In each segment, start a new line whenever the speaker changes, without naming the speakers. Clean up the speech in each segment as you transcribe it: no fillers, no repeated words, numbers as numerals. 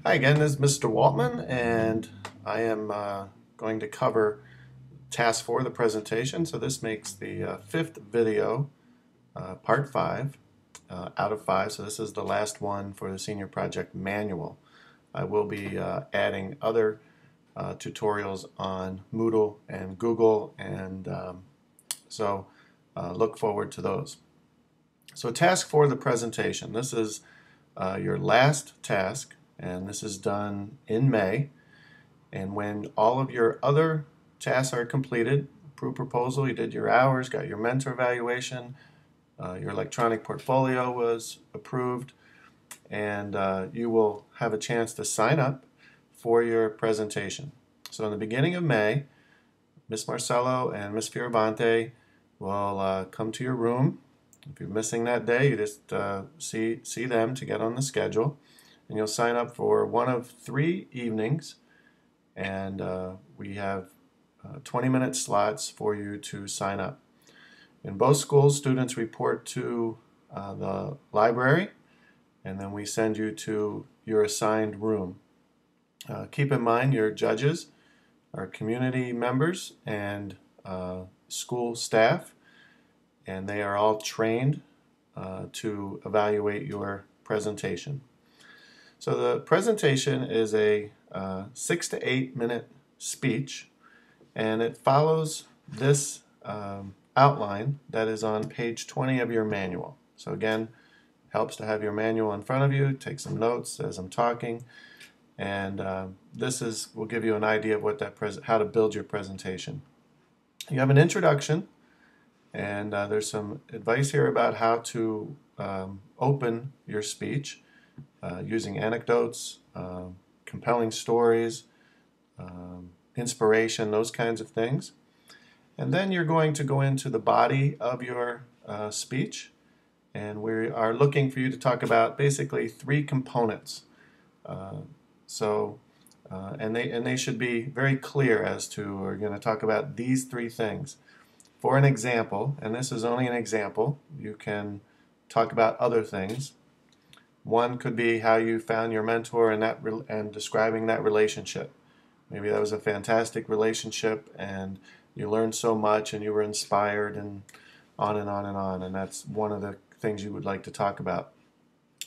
Hi again, this is Mr. Waltman, and I am going to cover Task 4 of the presentation. So this makes the fifth video, part 5, out of 5. So this is the last one for the Senior Project Manual. I will be adding other tutorials on Moodle and Google, and so look forward to those. So Task 4 of the presentation. This is your last task, and this is done in May. And when all of your other tasks are completed, approved proposal, you did your hours, got your mentor evaluation, your electronic portfolio was approved, and you will have a chance to sign up for your presentation. So in the beginning of May, Miss Marcello and Miss Fioravante will come to your room. If you're missing that day, you just see them to get on the schedule, and you'll sign up for one of 3 evenings, and we have 20-minute slots for you to sign up. In both schools, students report to the library, and then we send you to your assigned room. Keep in mind your judges are community members and school staff, and they are all trained to evaluate your presentation. So the presentation is a 6 to 8 minute speech, and it follows this outline that is on page 20 of your manual. So again, helps to have your manual in front of you, take some notes as I'm talking, and this will give you an idea of what how to build your presentation. You have an introduction, and there's some advice here about how to open your speech using anecdotes, compelling stories, inspiration, those kinds of things. And then you're going to go into the body of your speech, and we are looking for you to talk about basically 3 components. And they should be very clear as to, we're going to talk about these 3 things. For an example, and this is only an example, you can talk about other things. One could be how you found your mentor and describing that relationship. Maybe that was a fantastic relationship and you learned so much and you were inspired, and on and on and on, and that's one of the things you would like to talk about.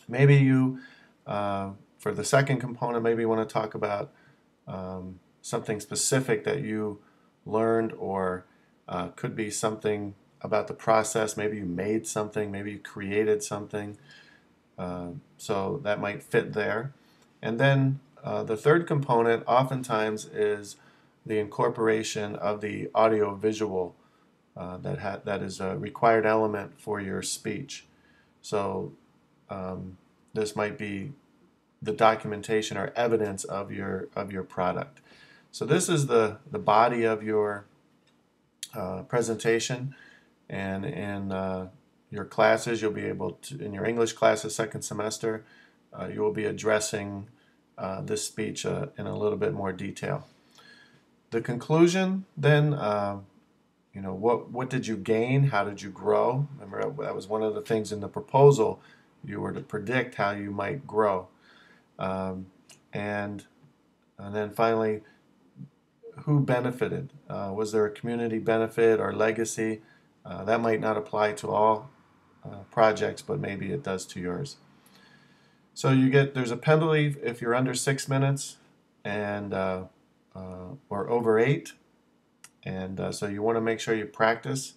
Maybe you, for the second component, maybe you want to talk about something specific that you learned, or could be something about the process. Maybe you made something, maybe you created something. So that might fit there. And then the third component oftentimes is the incorporation of the audio-visual that is a required element for your speech. So this might be the documentation or evidence of your product. So this is the body of your presentation, and in your classes, you'll be able to, in your English classes, second semester, you will be addressing this speech in a little bit more detail. The conclusion, then, what did you gain? How did you grow? Remember, that was one of the things in the proposal. You were to predict how you might grow. And then finally, who benefited? Was there a community benefit or legacy? That might not apply to all projects, but maybe it does to yours. So there's a penalty if you're under 6 minutes and or over 8, and so you want to make sure you practice.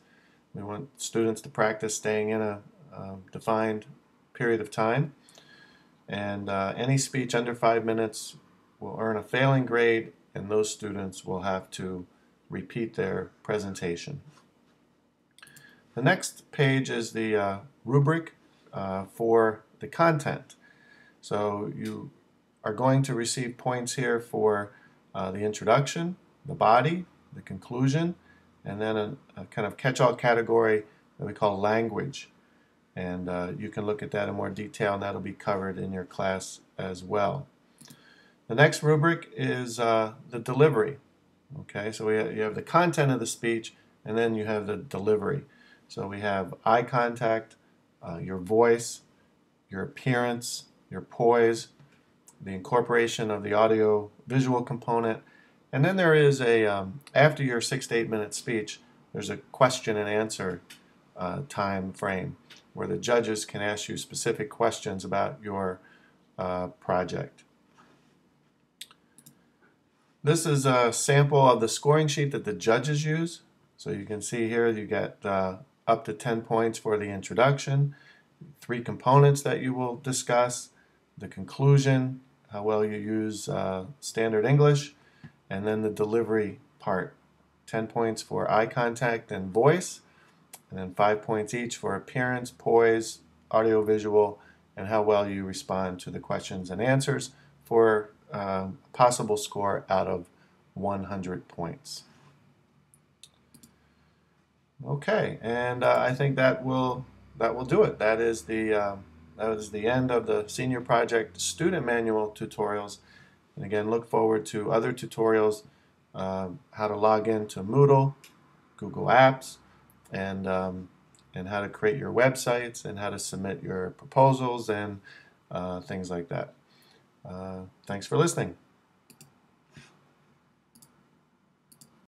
We want students to practice staying in a defined period of time, and any speech under 5 minutes will earn a failing grade, and those students will have to repeat their presentation. The next page is the rubric for the content. So you are going to receive points here for the introduction, the body, the conclusion, and then a kind of catch-all category that we call language. And you can look at that in more detail, and that'll be covered in your class as well. The next rubric is the delivery. Okay, so you have the content of the speech, and then you have the delivery. So we have eye contact, your voice, your appearance, your poise, the incorporation of the audio visual component, and then there is a after your 6 to 8 minute speech, there's a question and answer time frame where the judges can ask you specific questions about your project. This is a sample of the scoring sheet that the judges use. So you can see here you get up to 10 points for the introduction, 3 components that you will discuss, the conclusion, how well you use standard English, and then the delivery part. 10 points for eye contact and voice, and then 5 points each for appearance, poise, audiovisual, and how well you respond to the questions and answers for a possible score out of 100 points. Okay, and I think that will do it. That is the end of the Senior Project Student Manual tutorials. And again, look forward to other tutorials, how to log into Moodle, Google Apps, and how to create your websites and how to submit your proposals and things like that. Thanks for listening.